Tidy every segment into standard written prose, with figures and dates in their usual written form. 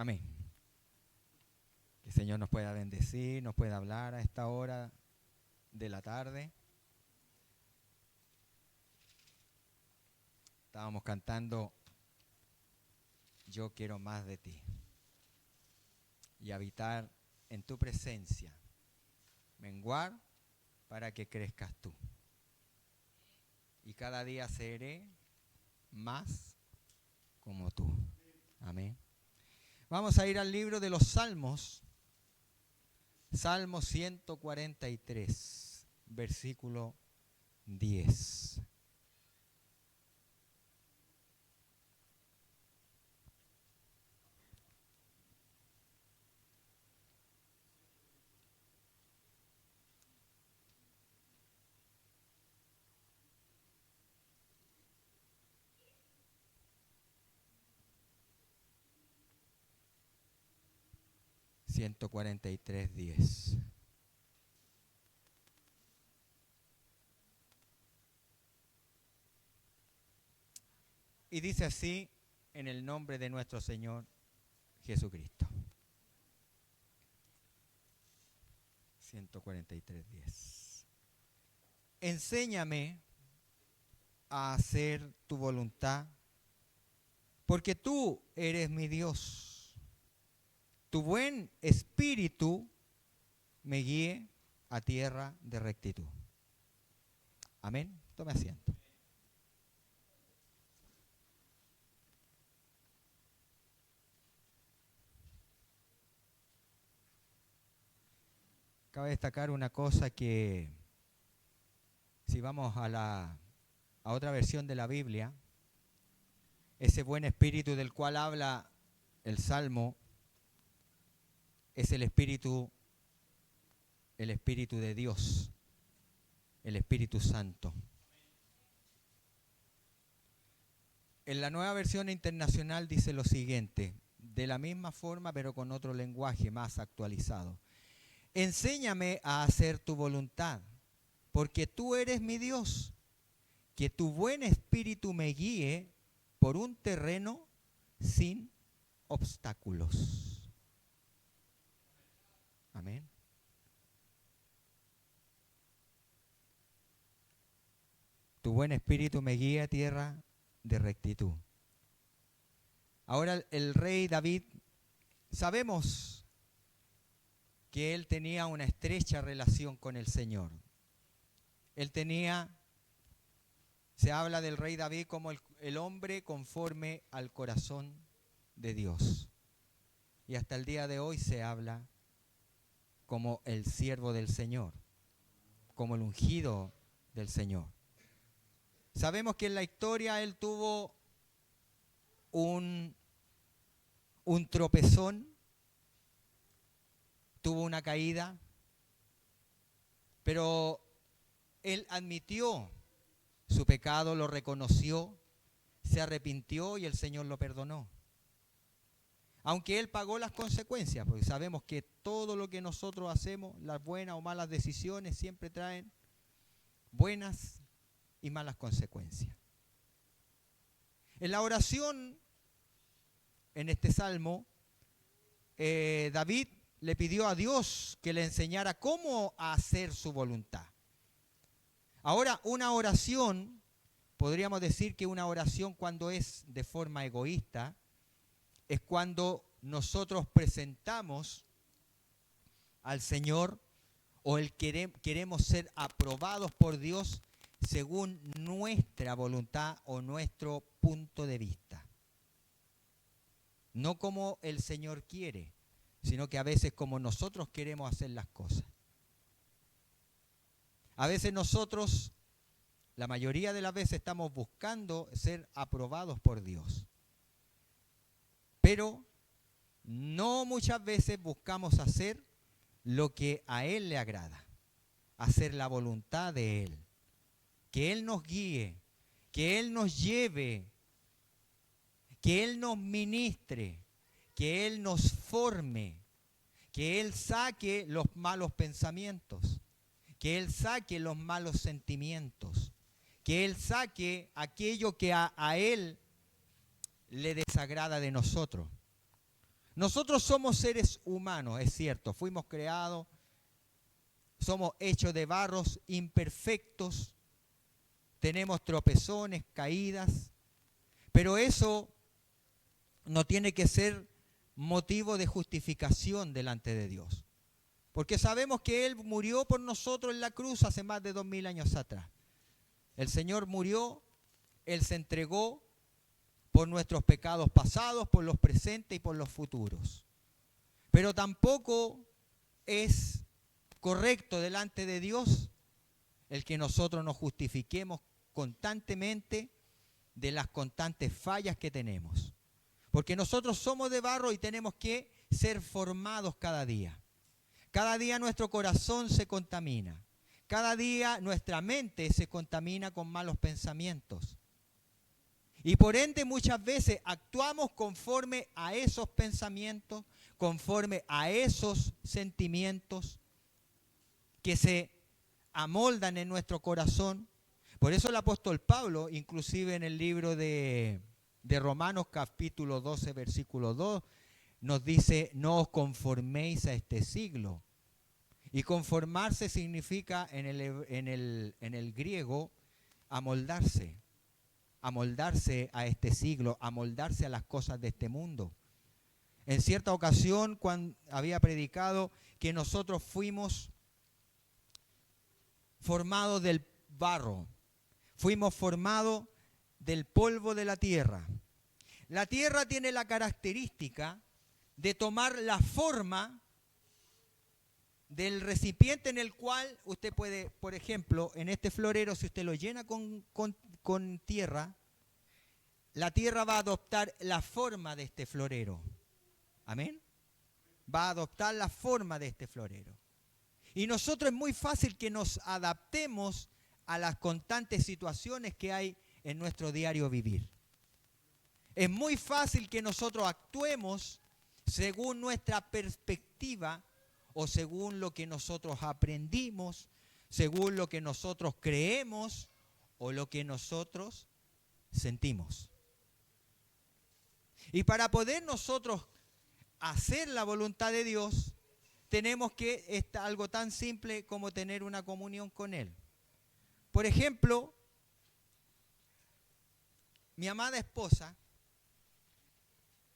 Amén. Que el Señor nos pueda bendecir, nos pueda hablar a esta hora de la tarde. Estábamos cantando Yo quiero más de ti y habitar en tu presencia, menguar para que crezcas tú. Y cada día seré más como tú. Amén. Vamos a ir al libro de los Salmos, Salmo 143, versículo 10. $143.10. Y dice así en el nombre de nuestro Señor Jesucristo. 143.10. Enséñame a hacer tu voluntad, porque tú eres mi Dios. Tu buen espíritu me guíe a tierra de rectitud. Amén. Tome asiento. Cabe destacar una cosa, que si vamos a otra versión de la Biblia, ese buen espíritu del cual habla el Salmo es el Espíritu de Dios, el Espíritu Santo. En la Nueva Versión Internacional dice lo siguiente, de la misma forma pero con otro lenguaje más actualizado. Enséñame a hacer tu voluntad, porque tú eres mi Dios. Que tu buen espíritu me guíe por un terreno sin obstáculos. Amén. Tu buen espíritu me guía a tierra de rectitud. Ahora el rey David, sabemos que él tenía una estrecha relación con el Señor. Se habla del rey David como el hombre conforme al corazón de Dios. Y hasta el día de hoy se habla como el siervo del Señor, como el ungido del Señor. Sabemos que en la historia él tuvo un tropezón, tuvo una caída, pero él admitió su pecado, lo reconoció, se arrepintió y el Señor lo perdonó. Aunque él pagó las consecuencias, porque sabemos que todo lo que nosotros hacemos, las buenas o malas decisiones, siempre traen buenas y malas consecuencias. En la oración, en este salmo, David le pidió a Dios que le enseñara cómo hacer su voluntad. Ahora, una oración, podríamos decir que una oración cuando es de forma egoísta, es cuando nosotros presentamos al Señor o queremos ser aprobados por Dios según nuestra voluntad o nuestro punto de vista. No como el Señor quiere, sino que a veces como nosotros queremos hacer las cosas. A veces nosotros, la mayoría de las veces, estamos buscando ser aprobados por Dios. Pero no muchas veces buscamos hacer lo que a Él le agrada, hacer la voluntad de Él, que Él nos guíe, que Él nos lleve, que Él nos ministre, que Él nos forme, que Él saque los malos pensamientos, que Él saque los malos sentimientos, que Él saque aquello que a Él le desagrada de nosotros. Nosotros somos seres humanos, es cierto, fuimos creados, somos hechos de barros imperfectos, tenemos tropezones, caídas, pero eso no tiene que ser motivo de justificación delante de Dios. Porque sabemos que Él murió por nosotros en la cruz hace más de 2000 años atrás. El Señor murió, Él se entregó por nuestros pecados pasados, por los presentes y por los futuros. Pero tampoco es correcto delante de Dios el que nosotros nos justifiquemos constantemente de las constantes fallas que tenemos. Porque nosotros somos de barro y tenemos que ser formados cada día. Cada día nuestro corazón se contamina. Cada día nuestra mente se contamina con malos pensamientos. Y por ende muchas veces actuamos conforme a esos pensamientos, conforme a esos sentimientos que se amoldan en nuestro corazón. Por eso el apóstol Pablo, inclusive en el libro de Romanos capítulo 12, versículo 2, nos dice, no os conforméis a este siglo. Y conformarse significa en el griego amoldarse a este siglo, amoldarse a las cosas de este mundo. En cierta ocasión, cuando había predicado que nosotros fuimos formados del barro, fuimos formados del polvo de la tierra. La tierra tiene la característica de tomar la forma del recipiente en el cual usted puede, por ejemplo, en este florero, si usted lo llena con tierra, la tierra va a adoptar la forma de este florero. ¿Amén? Va a adoptar la forma de este florero. Y nosotros es muy fácil que nos adaptemos a las constantes situaciones que hay en nuestro diario vivir. Es muy fácil que nosotros actuemos según nuestra perspectiva o según lo que nosotros aprendimos, según lo que nosotros creemos o lo que nosotros sentimos. Y para poder nosotros hacer la voluntad de Dios, tenemos que algo tan simple como tener una comunión con Él. Por ejemplo, mi amada esposa,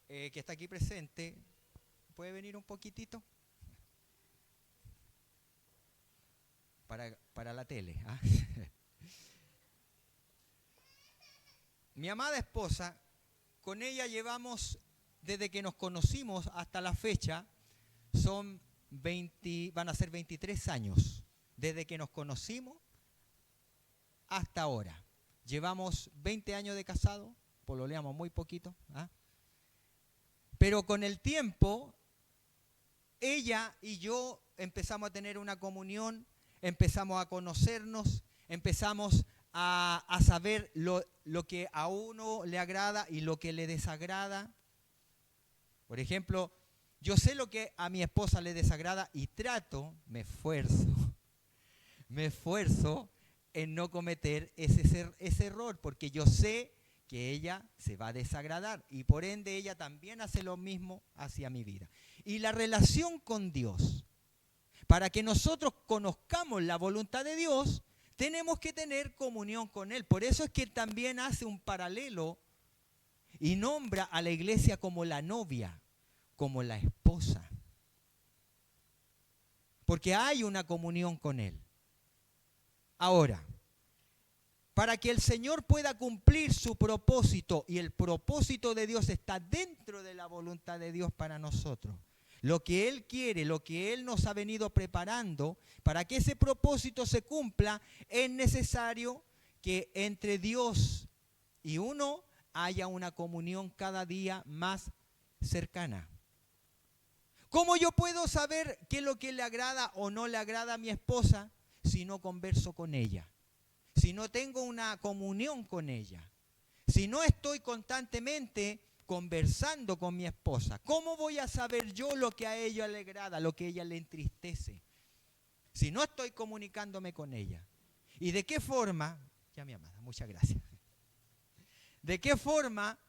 que está aquí presente, ¿puede venir un poquitito? Para la tele. ¿Ah? Mi amada esposa, con ella llevamos, desde que nos conocimos hasta la fecha, van a ser 23 años. Desde que nos conocimos hasta ahora. Llevamos 20 años de casado, pololeamos muy poquito. ¿Ah? Pero con el tiempo, ella y yo empezamos a tener una comunión, empezamos a conocernos, empezamos a saber lo que a uno le agrada y lo que le desagrada. Por ejemplo, yo sé lo que a mi esposa le desagrada y me esfuerzo en no cometer ese error, porque yo sé que ella se va a desagradar y por ende ella también hace lo mismo hacia mi vida. Y la relación con Dios, para que nosotros conozcamos la voluntad de Dios, tenemos que tener comunión con Él. Por eso es que también hace un paralelo y nombra a la iglesia como la novia, como la esposa. Porque hay una comunión con Él. Ahora, para que el Señor pueda cumplir su propósito, y el propósito de Dios está dentro de la voluntad de Dios para nosotros, lo que Él quiere, lo que Él nos ha venido preparando, para que ese propósito se cumpla, es necesario que entre Dios y uno haya una comunión cada día más cercana. ¿Cómo yo puedo saber qué es lo que le agrada o no le agrada a mi esposa si no converso con ella? Si no tengo una comunión con ella, si no estoy constantemente conversando con mi esposa, ¿cómo voy a saber yo lo que a ella le agrada, lo que a ella le entristece? Si no estoy comunicándome con ella. ¿Y de qué forma? Ya, mi amada, muchas gracias. ¿De qué forma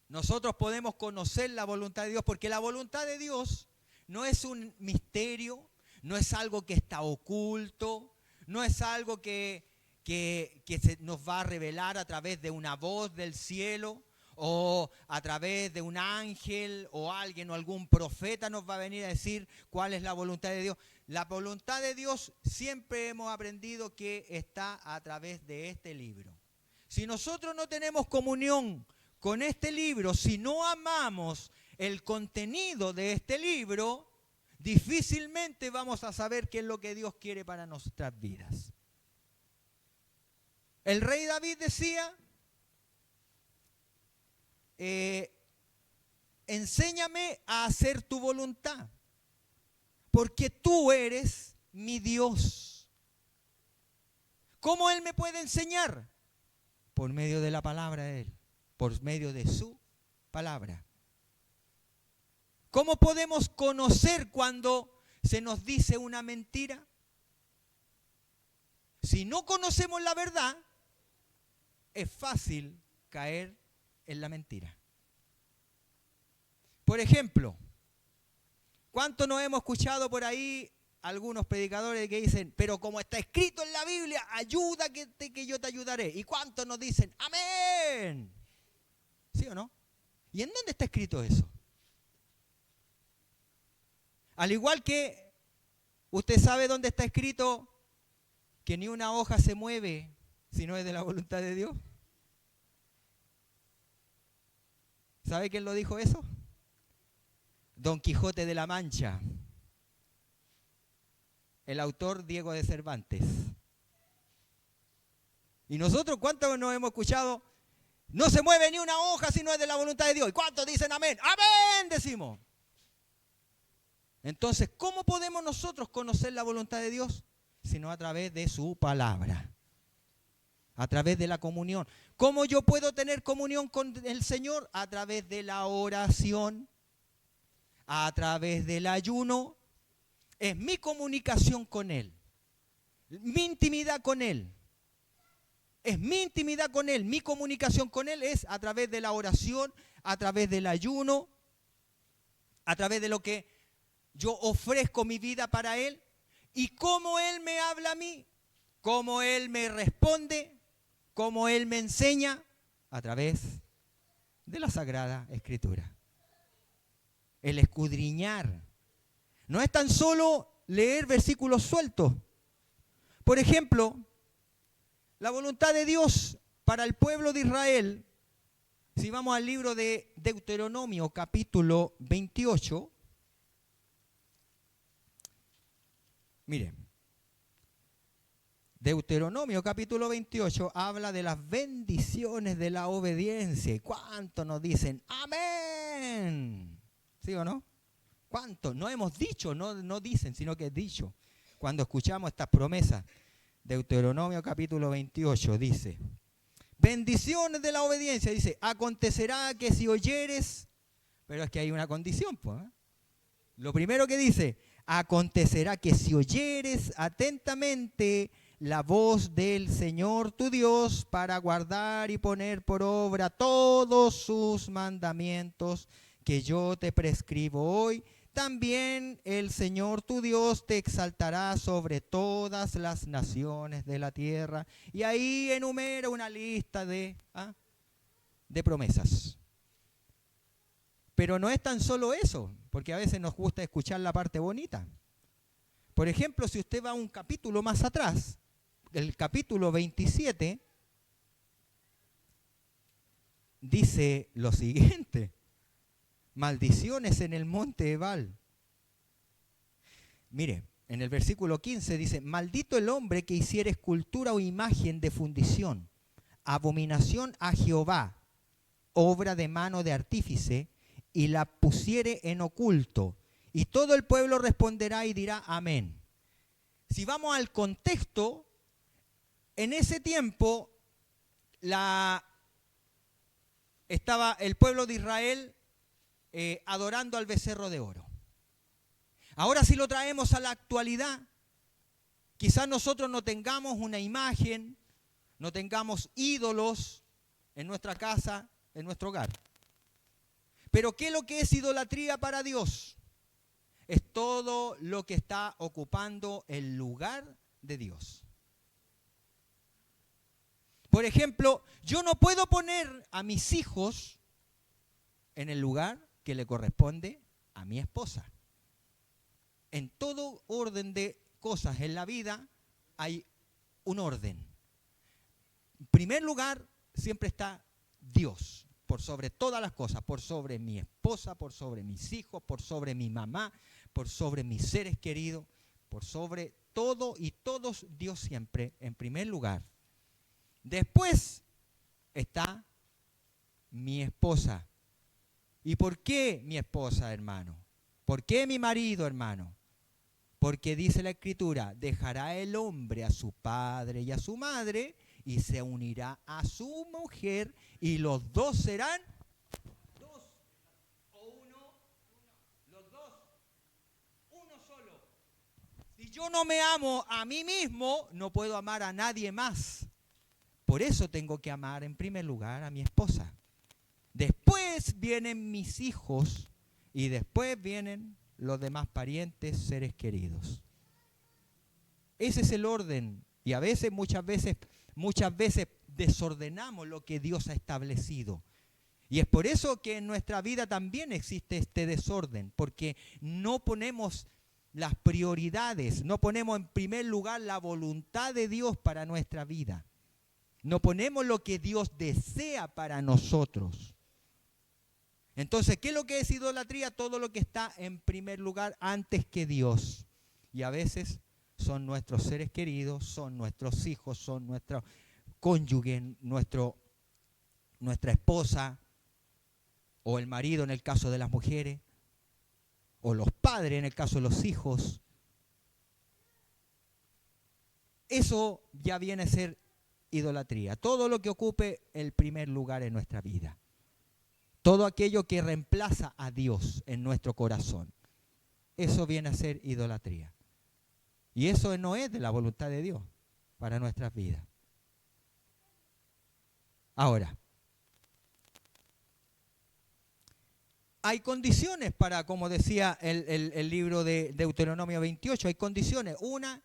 nosotros podemos conocer la voluntad de Dios, porque la voluntad de Dios no es un misterio, no es algo que está oculto, no es algo que se nos va a revelar a través de una voz del cielo o a través de un ángel o alguien o algún profeta nos va a venir a decir cuál es la voluntad de Dios. La voluntad de Dios siempre hemos aprendido que está a través de este libro. Si nosotros no tenemos comunión con este libro, si no amamos el contenido de este libro, difícilmente vamos a saber qué es lo que Dios quiere para nuestras vidas. El rey David decía, enséñame a hacer tu voluntad, porque tú eres mi Dios. ¿Cómo Él me puede enseñar? Por medio de la palabra de Él, por medio de su palabra. ¿Cómo podemos conocer cuando se nos dice una mentira? Si no conocemos la verdad, es fácil caer en la mentira. Por ejemplo, ¿cuánto nos hemos escuchado por ahí algunos predicadores que dicen, pero como está escrito en la Biblia, ayuda que yo te ayudaré? ¿Y cuántos nos dicen, amén? ¿Sí o no? ¿Y en dónde está escrito eso? Al igual que usted sabe dónde está escrito que ni una hoja se mueve si no es de la voluntad de Dios. ¿Sabe quién lo dijo eso? Don Quijote de la Mancha, el autor Diego de Cervantes. Y nosotros, ¿cuántos nos hemos escuchado? No se mueve ni una hoja si no es de la voluntad de Dios. ¿Y cuántos dicen amén? ¡Amén! Decimos. Entonces, ¿cómo podemos nosotros conocer la voluntad de Dios? Sino a través de su palabra, a través de la comunión. ¿Cómo yo puedo tener comunión con el Señor? A través de la oración, a través del ayuno. Es mi comunicación con Él, mi intimidad con Él. Es mi intimidad con Él, mi comunicación con Él es a través de la oración, a través del ayuno, a través de lo que yo ofrezco mi vida para Él. Y cómo Él me habla a mí, cómo Él me responde, cómo Él me enseña, a través de la Sagrada Escritura. El escudriñar. No es tan solo leer versículos sueltos. Por ejemplo, la voluntad de Dios para el pueblo de Israel, si vamos al libro de Deuteronomio capítulo 28, miren, Deuteronomio capítulo 28 habla de las bendiciones de la obediencia. ¿Y cuánto nos dicen amén? ¿Sí o no? ¿Cuánto? No hemos dicho, no dicen, sino que es dicho. Cuando escuchamos estas promesas, Deuteronomio capítulo 28 dice, bendiciones de la obediencia, dice, acontecerá que si oyeres, pero es que hay una condición, pues, ¿eh? Lo primero que dice, acontecerá que si oyeres atentamente la voz del Señor tu Dios para guardar y poner por obra todos sus mandamientos que yo te prescribo hoy, también el Señor tu Dios te exaltará sobre todas las naciones de la tierra. Y ahí enumera una lista de promesas. Pero no es tan solo eso, porque a veces nos gusta escuchar la parte bonita. Por ejemplo, si usted va un capítulo más atrás, el capítulo 27, dice lo siguiente. Maldiciones en el monte Ebal. Mire, en el versículo 15 dice, maldito el hombre que hiciere escultura o imagen de fundición, abominación a Jehová, obra de mano de artífice, y la pusiere en oculto. Y todo el pueblo responderá y dirá amén. Si vamos al contexto, en ese tiempo estaba el pueblo de Israel adorando al becerro de oro. Ahora si lo traemos a la actualidad, quizás nosotros no tengamos una imagen, no tengamos ídolos en nuestra casa, en nuestro hogar. Pero ¿qué es lo que es idolatría para Dios? Es todo lo que está ocupando el lugar de Dios. Por ejemplo, yo no puedo poner a mis hijos en el lugar que le corresponde a mi esposa. En todo orden de cosas en la vida hay un orden. En primer lugar, siempre está Dios, por sobre todas las cosas, por sobre mi esposa, por sobre mis hijos, por sobre mi mamá, por sobre mis seres queridos, por sobre todo y todos, Dios siempre en primer lugar. Después está mi esposa. ¿Y por qué mi esposa, hermano? ¿Por qué mi marido, hermano? Porque dice la Escritura, dejará el hombre a su padre y a su madre y se unirá a su mujer y los dos serán dos o uno, los dos, uno solo. Si yo no me amo a mí mismo, no puedo amar a nadie más. Por eso tengo que amar en primer lugar a mi esposa. Después vienen mis hijos y después vienen los demás parientes, seres queridos. Ese es el orden. Y a veces, muchas veces desordenamos lo que Dios ha establecido. Y es por eso que en nuestra vida también existe este desorden, porque no ponemos las prioridades, no ponemos en primer lugar la voluntad de Dios para nuestra vida. No ponemos lo que Dios desea para nosotros. Entonces, ¿qué es lo que es idolatría? Todo lo que está en primer lugar antes que Dios. Y a veces son nuestros seres queridos, son nuestros hijos, son nuestro cónyuge, nuestra esposa, o el marido en el caso de las mujeres, o los padres en el caso de los hijos. Eso ya viene a ser idolatría. Todo lo que ocupe el primer lugar en nuestra vida. Todo aquello que reemplaza a Dios en nuestro corazón. Eso viene a ser idolatría. Y eso no es de la voluntad de Dios para nuestras vidas. Ahora, hay condiciones para, como decía el libro de Deuteronomio 28, hay condiciones. Una,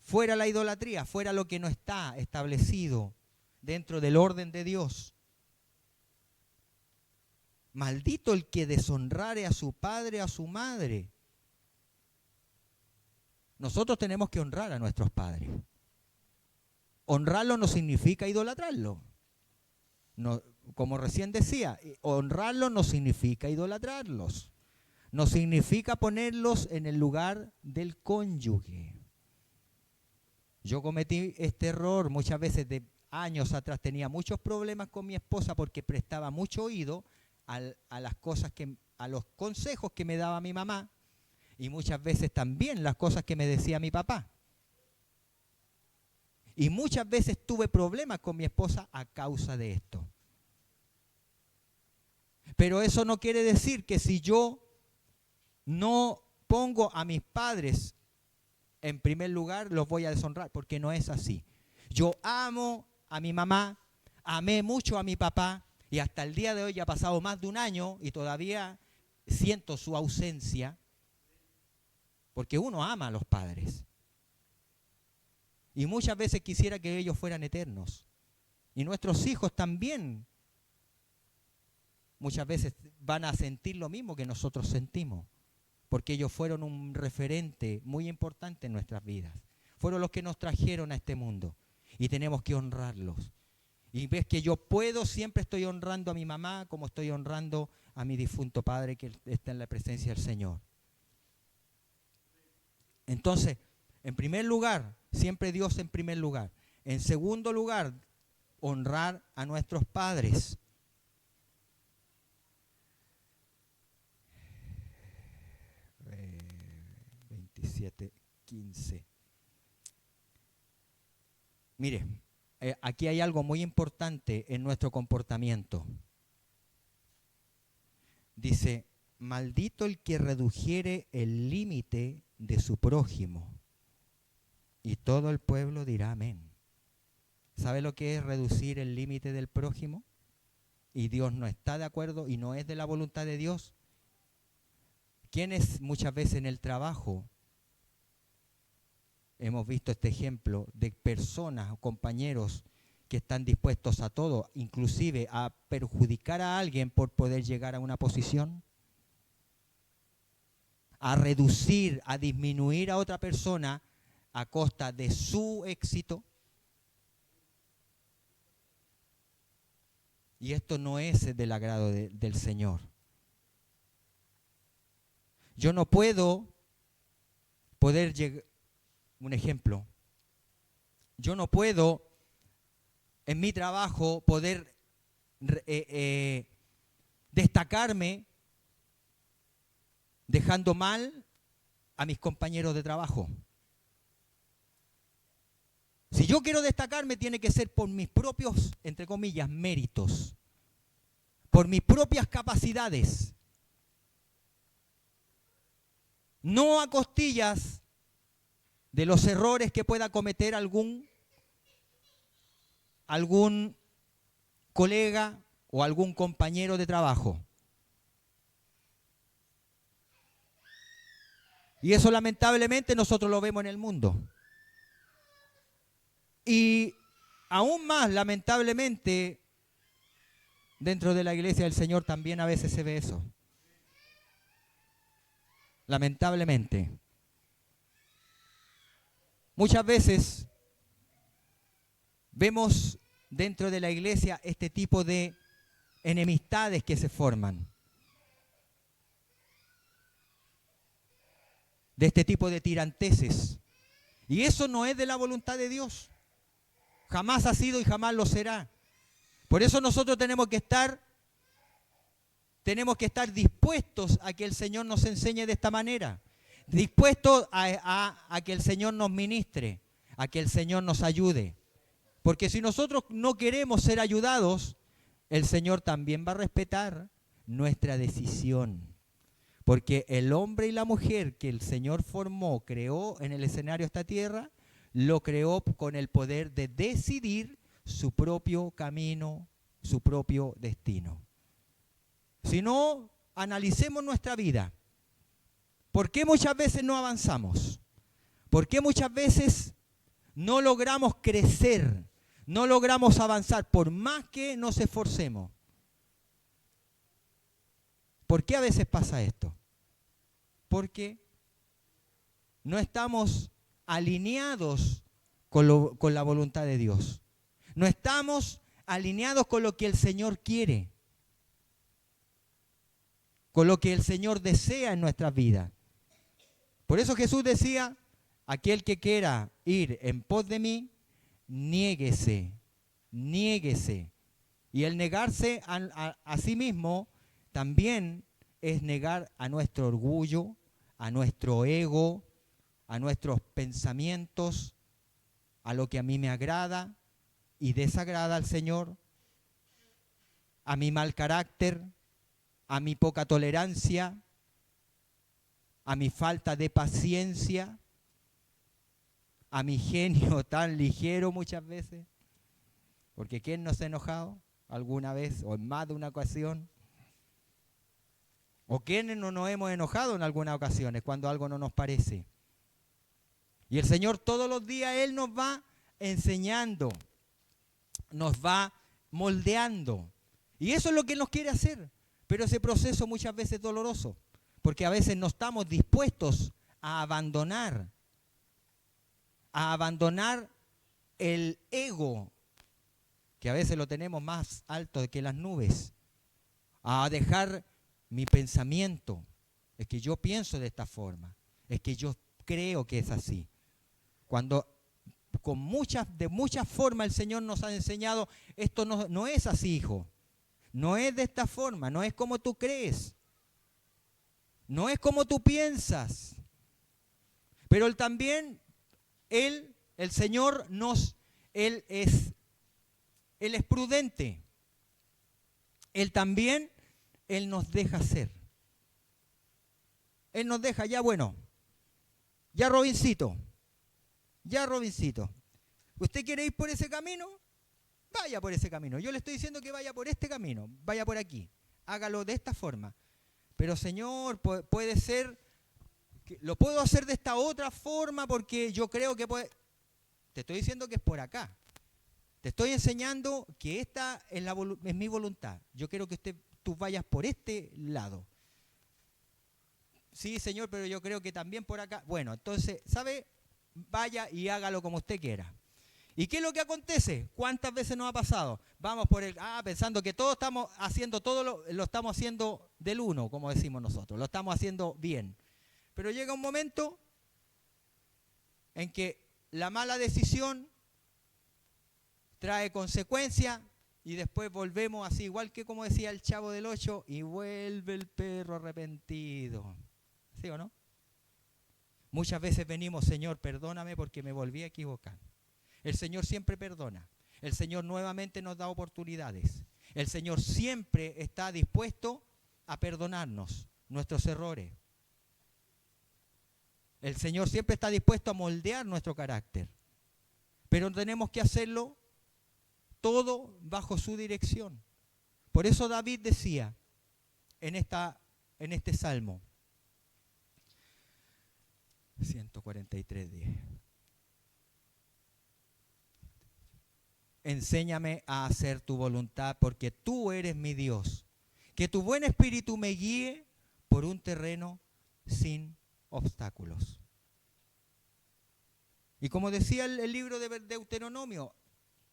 fuera la idolatría, fuera lo que no está establecido dentro del orden de Dios. Maldito el que deshonrare a su padre, a su madre. Nosotros tenemos que honrar a nuestros padres. Honrarlo no significa idolatrarlo. No, como recién decía, honrarlo no significa idolatrarlos. No significa ponerlos en el lugar del cónyuge. Yo cometí este error muchas veces de años atrás. Tenía muchos problemas con mi esposa porque prestaba mucho oído a las cosas a los consejos que me daba mi mamá y muchas veces también las cosas que me decía mi papá. Y muchas veces tuve problemas con mi esposa a causa de esto. Pero eso no quiere decir que si yo no pongo a mis padres en primer lugar, los voy a deshonrar, porque no es así. Yo amo a mi mamá, amé mucho a mi papá, y hasta el día de hoy ya ha pasado más de un año y todavía siento su ausencia, porque uno ama a los padres. Y muchas veces quisiera que ellos fueran eternos. Y nuestros hijos también muchas veces van a sentir lo mismo que nosotros sentimos, porque ellos fueron un referente muy importante en nuestras vidas. Fueron los que nos trajeron a este mundo y tenemos que honrarlos. Y ves que yo siempre estoy honrando a mi mamá como estoy honrando a mi difunto padre que está en la presencia del Señor. Entonces, en primer lugar, siempre Dios en primer lugar. En segundo lugar, honrar a nuestros padres. Eh, 27:15. Mire, aquí hay algo muy importante en nuestro comportamiento. Dice, maldito el que redujere el límite de su prójimo. Y todo el pueblo dirá amén. ¿Sabe lo que es reducir el límite del prójimo? y Dios no está de acuerdo y no es de la voluntad de Dios? ¿Quiénes muchas veces en el trabajo hemos visto este ejemplo de personas o compañeros que están dispuestos a todo, inclusive a perjudicar a alguien por poder llegar a una posición? A reducir, a disminuir a otra persona a costa de su éxito. Y esto no es del agrado del Señor. Yo no puedo poder llegar, un ejemplo, yo no puedo en mi trabajo poder destacarme dejando mal a mis compañeros de trabajo. Si yo quiero destacarme, tiene que ser por mis propios, entre comillas, méritos, por mis propias capacidades, no a costillas de los errores que pueda cometer algún colega o algún compañero de trabajo. Y eso lamentablemente nosotros lo vemos en el mundo. Y aún más, lamentablemente, dentro de la iglesia del Señor también a veces se ve eso. Lamentablemente. Muchas veces vemos dentro de la iglesia este tipo de enemistades que se forman. De este tipo de tiranteses. Y eso no es de la voluntad de Dios. Jamás ha sido y jamás lo será. Por eso nosotros tenemos que estar dispuestos a que el Señor nos enseñe de esta manera. Dispuestos a que el Señor nos ministre, a que el Señor nos ayude. Porque si nosotros no queremos ser ayudados, el Señor también va a respetar nuestra decisión. Porque el hombre y la mujer que el Señor formó, creó en el escenario de esta tierra, lo creó con el poder de decidir su propio camino, su propio destino. Si no, analicemos nuestra vida. ¿Por qué muchas veces no avanzamos? ¿Por qué muchas veces no logramos crecer? No logramos avanzar por más que nos esforcemos. ¿Por qué a veces pasa esto? Porque no estamos alineados con la voluntad de Dios. No estamos alineados con lo que el Señor quiere, con lo que el Señor desea en nuestras vidas. Por eso Jesús decía, aquel que quiera ir en pos de mí, niéguese, niéguese. Y el negarse a sí mismo también es negar a nuestro orgullo, a nuestro ego, a nuestros pensamientos, a lo que a mí me agrada y desagrada al Señor, a mi mal carácter, a mi poca tolerancia, a mi falta de paciencia, a mi genio tan ligero muchas veces. Porque ¿quién no se ha enojado alguna vez o en más de una ocasión? ¿O quiénes no nos hemos enojado en algunas ocasiones cuando algo no nos parece? Y el Señor todos los días, Él nos va enseñando, nos va moldeando. Y eso es lo que Él nos quiere hacer. Pero ese proceso muchas veces es doloroso, porque a veces no estamos dispuestos a abandonar el ego, que a veces lo tenemos más alto que las nubes, a dejar mi pensamiento. Es que yo pienso de esta forma, es que yo creo que es así. Cuando de muchas formas el Señor nos ha enseñado, esto no es así, hijo. No es de esta forma, no es como tú crees. No es como tú piensas. Pero Él también, el Señor Él es prudente. Él también, Él nos deja ser. Él nos deja, ya bueno, ya Robincito, ¿usted quiere ir por ese camino? vaya por ese camino. Yo le estoy diciendo que vaya por este camino, vaya por aquí. Hágalo de esta forma. Pero Señor, puede ser, lo puedo hacer de esta otra forma porque yo creo que puede. Te estoy diciendo que es por acá. Te estoy enseñando que esta es mi voluntad. Yo quiero que tú vayas por este lado. Sí, Señor, pero yo creo que también por acá. Bueno, entonces, ¿sabe? Vaya y hágalo como usted quiera. ¿Y qué es lo que acontece? ¿Cuántas veces nos ha pasado? Vamos por pensando que todo estamos haciendo, lo estamos haciendo del uno, como decimos nosotros. Lo estamos haciendo bien. Pero llega un momento en que la mala decisión trae consecuencias y después volvemos así, igual que como decía el Chavo del Ocho, y vuelve el perro arrepentido. ¿Sí o no? Muchas veces venimos, Señor, perdóname porque me volví a equivocar. El Señor siempre perdona. El Señor nuevamente nos da oportunidades. El Señor siempre está dispuesto a perdonarnos nuestros errores. El Señor siempre está dispuesto a moldear nuestro carácter. Pero tenemos que hacerlo todo bajo su dirección. Por eso David decía en este salmo 143:10. Enséñame a hacer tu voluntad porque tú eres mi Dios. Que tu buen espíritu me guíe por un terreno sin obstáculos. Y como decía el libro de Deuteronomio,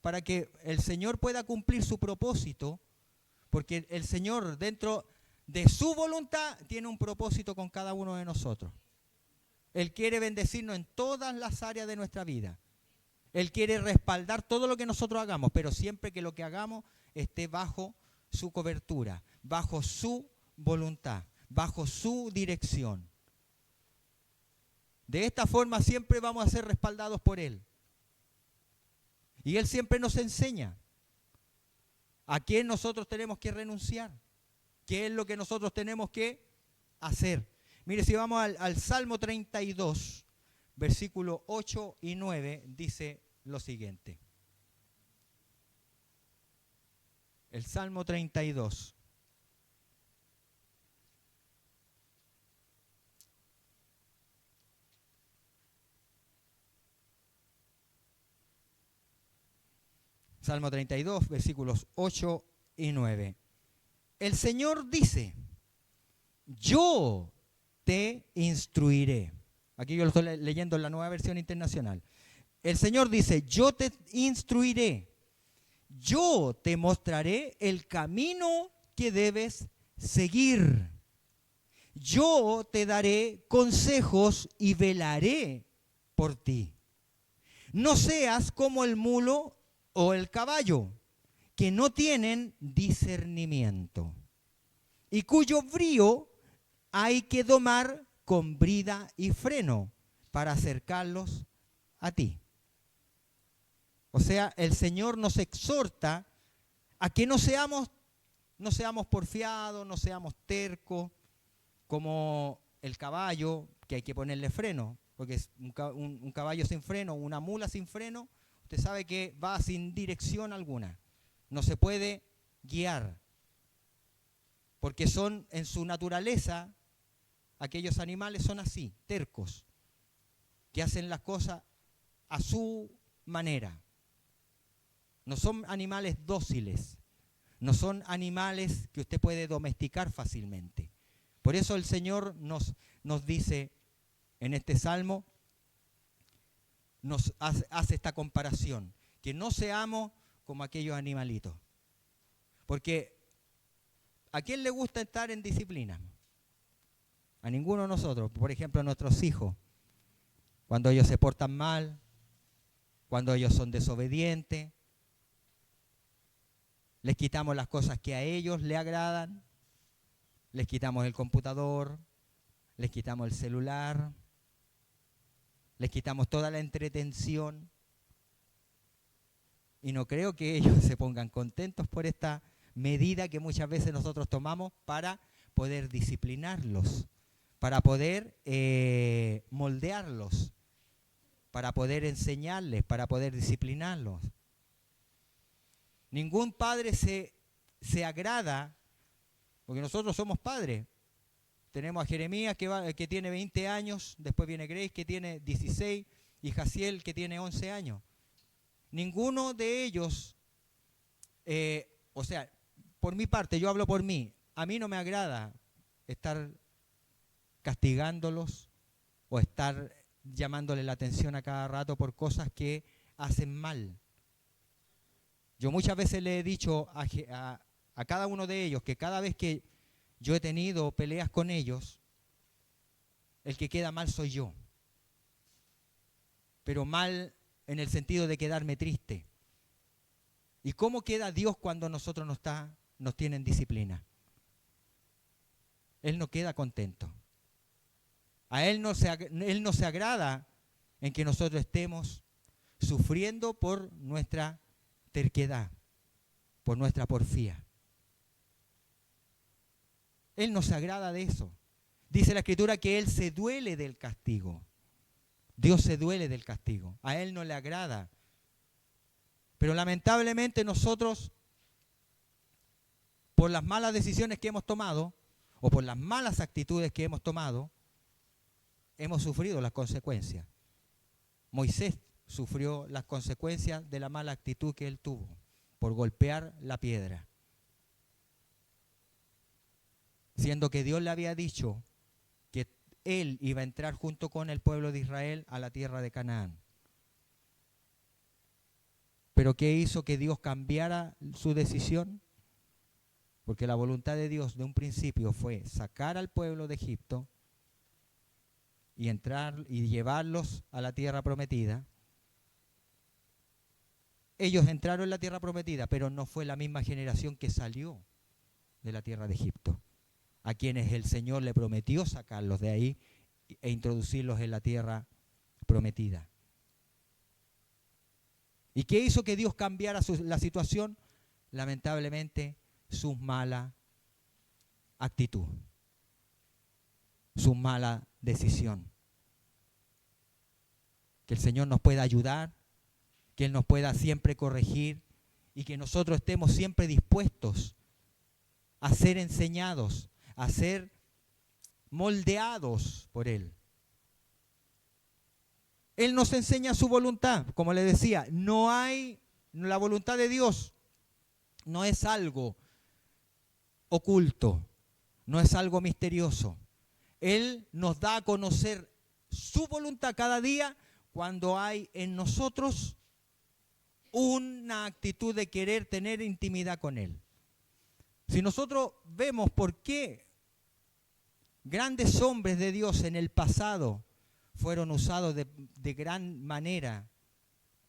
para que el Señor pueda cumplir su propósito, porque el Señor dentro de su voluntad tiene un propósito con cada uno de nosotros. Él quiere bendecirnos en todas las áreas de nuestra vida. Él quiere respaldar todo lo que nosotros hagamos, pero siempre que lo que hagamos esté bajo su cobertura, bajo su voluntad, bajo su dirección. De esta forma siempre vamos a ser respaldados por Él. Y Él siempre nos enseña a quién nosotros tenemos que renunciar, qué es lo que nosotros tenemos que hacer. Mire, si vamos al Salmo 32, versículos 8 y 9, dice lo siguiente. El Salmo 32. Salmo 32, versículos 8 y 9. El Señor dice, yo te instruiré. Aquí yo lo estoy leyendo en la Nueva Versión Internacional. El Señor dice, yo te instruiré. Yo te mostraré el camino que debes seguir. Yo te daré consejos y velaré por ti. No seas como el mulo o el caballo, que no tienen discernimiento, y cuyo brío hay que domar con brida y freno para acercarlos a ti. O sea, el Señor nos exhorta a que no seamos porfiados, no seamos tercos, como el caballo, que hay que ponerle freno, porque es un caballo sin freno, una mula sin freno, usted sabe que va sin dirección alguna, no se puede guiar, porque son en su naturaleza, aquellos animales son así, tercos, que hacen las cosas a su manera. No son animales dóciles, no son animales que usted puede domesticar fácilmente. Por eso el Señor nos dice en este salmo, nos hace esta comparación, que no seamos como aquellos animalitos. Porque ¿a quién le gusta estar en disciplina? A ninguno de nosotros. Por ejemplo, a nuestros hijos. Cuando ellos se portan mal, cuando ellos son desobedientes, les quitamos las cosas que a ellos les agradan, les quitamos el computador, les quitamos el celular, les quitamos toda la entretención. Y no creo que ellos se pongan contentos por esta medida que muchas veces nosotros tomamos para poder disciplinarlos, para poder moldearlos, para poder enseñarles, para poder disciplinarlos. Ningún padre se agrada, porque nosotros somos padres. Tenemos a Jeremías que tiene 20 años, después viene Grace que tiene 16 y Jaciel que tiene 11 años. Ninguno de ellos, o sea, por mi parte, yo hablo por mí, a mí no me agrada estar castigándolos o estar llamándole la atención a cada rato por cosas que hacen mal. Yo muchas veces le he dicho a cada uno de ellos que cada vez que yo he tenido peleas con ellos, el que queda mal soy yo. Pero mal en el sentido de quedarme triste. ¿Y cómo queda Dios cuando nosotros nos tienen disciplina? Él no queda contento. A Él no se agrada en que nosotros estemos sufriendo por nuestra terquedad, por nuestra porfía. Él no se agrada de eso. Dice la Escritura que Él se duele del castigo. Dios se duele del castigo. A Él no le agrada. Pero lamentablemente nosotros, por las malas decisiones que hemos tomado, o por las malas actitudes que hemos tomado, hemos sufrido las consecuencias. Moisés sufrió las consecuencias de la mala actitud que él tuvo, por golpear la piedra. Siendo que Dios le había dicho que él iba a entrar junto con el pueblo de Israel a la tierra de Canaán. ¿Pero qué hizo que Dios cambiara su decisión? Porque la voluntad de Dios de un principio fue sacar al pueblo de Egipto y entrar y llevarlos a la tierra prometida. Ellos entraron en la tierra prometida, pero no fue la misma generación que salió de la tierra de Egipto, a quienes el Señor le prometió sacarlos de ahí e introducirlos en la tierra prometida. ¿Y qué hizo que Dios cambiara la situación? Lamentablemente, su mala actitud, su mala decisión. Que el Señor nos pueda ayudar, que Él nos pueda siempre corregir y que nosotros estemos siempre dispuestos a ser enseñados, a ser moldeados por Él. Él nos enseña su voluntad, como le decía, la voluntad de Dios no es algo oculto, no es algo misterioso. Él nos da a conocer su voluntad cada día cuando hay en nosotros una actitud de querer tener intimidad con Él. Si nosotros vemos por qué grandes hombres de Dios en el pasado fueron usados de gran manera,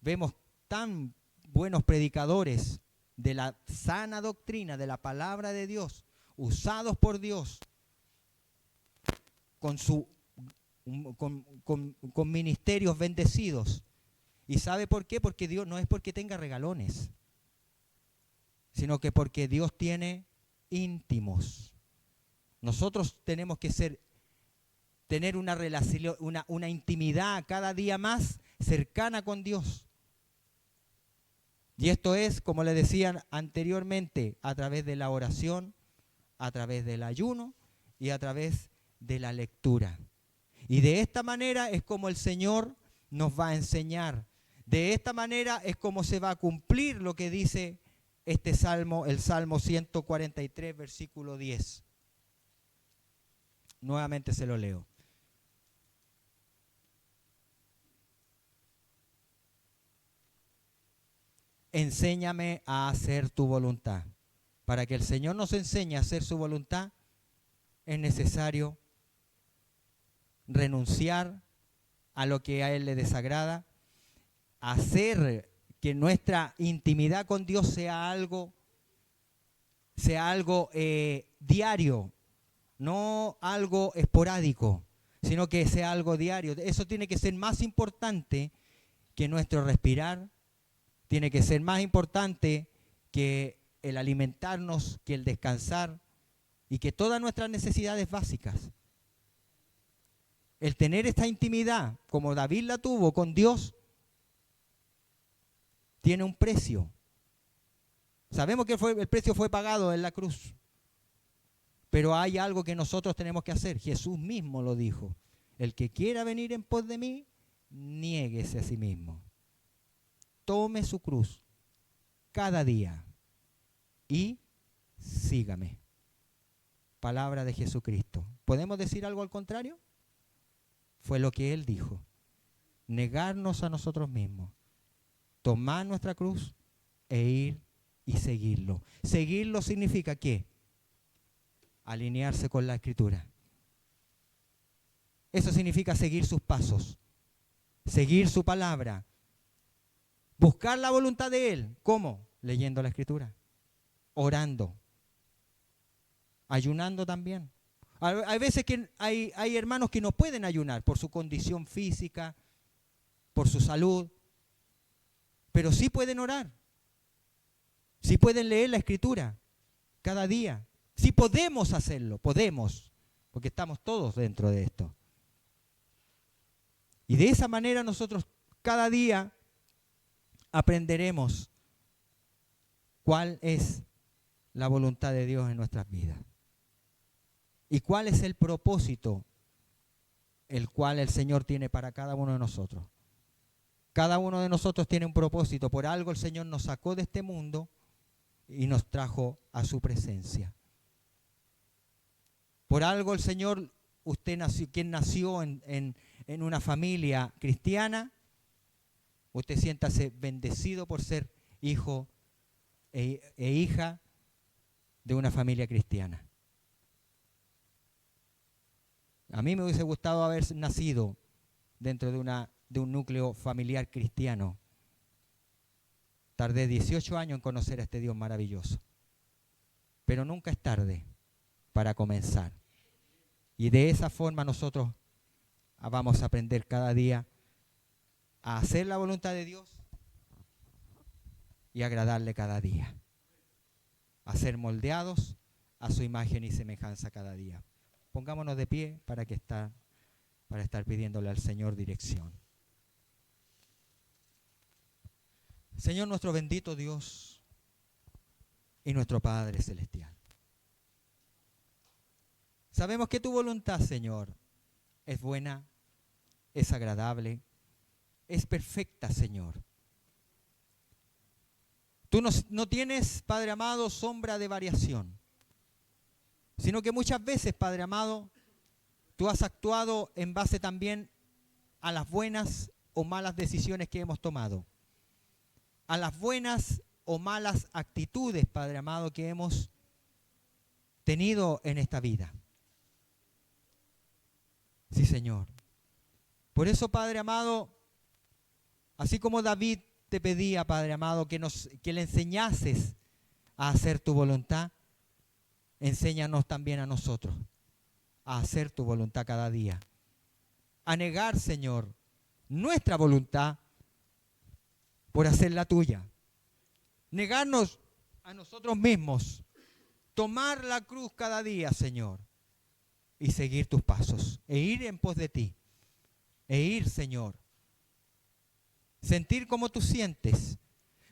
vemos tan buenos predicadores de la sana doctrina, de la palabra de Dios, usados por Dios con ministerios bendecidos. ¿Y sabe por qué? Porque Dios no es porque tenga regalones, sino que porque Dios tiene íntimos. Nosotros tenemos que tener una relación, una intimidad cada día más cercana con Dios. Y esto es, como le decían anteriormente, a través de la oración, a través del ayuno y a través de la lectura. Y de esta manera es como el Señor nos va a enseñar. De esta manera es como se va a cumplir lo que dice este salmo, el Salmo 143, versículo 10. Nuevamente se lo leo. Enséñame a hacer tu voluntad. Para que el Señor nos enseñe a hacer su voluntad, es necesario renunciar a lo que a Él le desagrada, hacer que nuestra intimidad con Dios sea algo diario, no algo esporádico, sino que sea algo diario. Eso tiene que ser más importante que nuestro respirar, tiene que ser más importante que el alimentarnos, que el descansar y que todas nuestras necesidades básicas. El tener esta intimidad, como David la tuvo con Dios, tiene un precio. Sabemos que el precio fue pagado en la cruz. Pero hay algo que nosotros tenemos que hacer. Jesús mismo lo dijo. El que quiera venir en pos de mí, niéguese a sí mismo. Tome su cruz cada día y sígame. Palabra de Jesucristo. ¿Podemos decir algo al contrario? Fue lo que Él dijo. Negarnos a nosotros mismos. Tomar nuestra cruz e ir y seguirlo. Seguirlo significa ¿qué? Alinearse con la Escritura. Eso significa seguir sus pasos, seguir su palabra, buscar la voluntad de Él. ¿Cómo? Leyendo la Escritura, orando, ayunando también. Hay veces que hay hermanos que no pueden ayunar por su condición física, por su salud, pero sí pueden orar, sí pueden leer la Escritura cada día. Sí podemos hacerlo, podemos, porque estamos todos dentro de esto. Y de esa manera nosotros cada día aprenderemos cuál es la voluntad de Dios en nuestras vidas. Y cuál es el propósito el cual el Señor tiene para cada uno de nosotros. Cada uno de nosotros tiene un propósito. Por algo el Señor nos sacó de este mundo y nos trajo a su presencia. Por algo el Señor, usted nació, quien nació en una familia cristiana, usted siéntase bendecido por ser hijo e hija de una familia cristiana. A mí me hubiese gustado haber nacido dentro de un núcleo familiar cristiano. Tardé 18 años en conocer a este Dios maravilloso. Pero nunca es tarde para comenzar. Y de esa forma nosotros vamos a aprender cada día a hacer la voluntad de Dios y agradarle cada día. A ser moldeados a su imagen y semejanza cada día. Pongámonos de pie para estar pidiéndole al Señor dirección. Señor, nuestro bendito Dios y nuestro Padre Celestial. Sabemos que tu voluntad, Señor, es buena, es agradable, es perfecta, Señor. Tú no tienes, Padre amado, sombra de variación, sino que muchas veces, Padre amado, tú has actuado en base también a las buenas o malas decisiones que hemos tomado, a las buenas o malas actitudes, Padre amado, que hemos tenido en esta vida. Sí, Señor. Por eso, Padre amado, así como David te pedía, Padre amado, que le enseñases a hacer tu voluntad, enséñanos también a nosotros a hacer tu voluntad cada día. A negar, Señor, nuestra voluntad por hacer la tuya. Negarnos a nosotros mismos. Tomar la cruz cada día, Señor. Y seguir tus pasos. E ir en pos de ti. E ir, Señor. Sentir como tú sientes.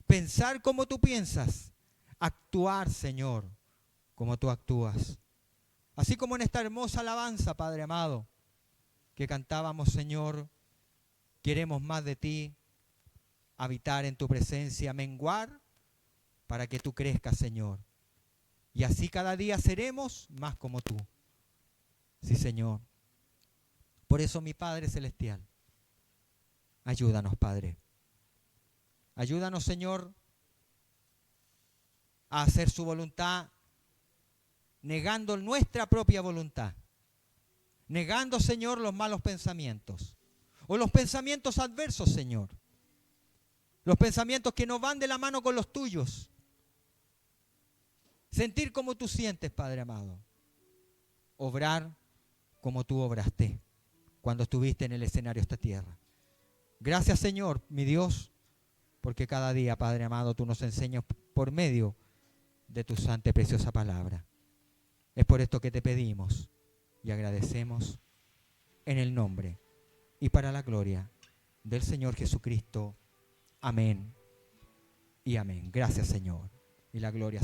Pensar como tú piensas. Actuar, Señor, como tú actúas. Así como en esta hermosa alabanza, Padre amado, que cantábamos, Señor, queremos más de ti, habitar en tu presencia, menguar, para que tú crezcas, Señor. Y así cada día seremos más como tú. Sí, Señor. Por eso, mi Padre Celestial, ayúdanos, Padre. Ayúdanos, Señor, a hacer su voluntad, negando nuestra propia voluntad. Negando, Señor, los malos pensamientos. O los pensamientos adversos, Señor. Los pensamientos que no van de la mano con los tuyos. Sentir como tú sientes, Padre amado. Obrar como tú obraste cuando estuviste en el escenario de esta tierra. Gracias, Señor, mi Dios, porque cada día, Padre amado, tú nos enseñas por medio de tu santa y preciosa palabra. Es por esto que te pedimos y agradecemos en el nombre y para la gloria del Señor Jesucristo. Amén y amén. Gracias, Señor. y la gloria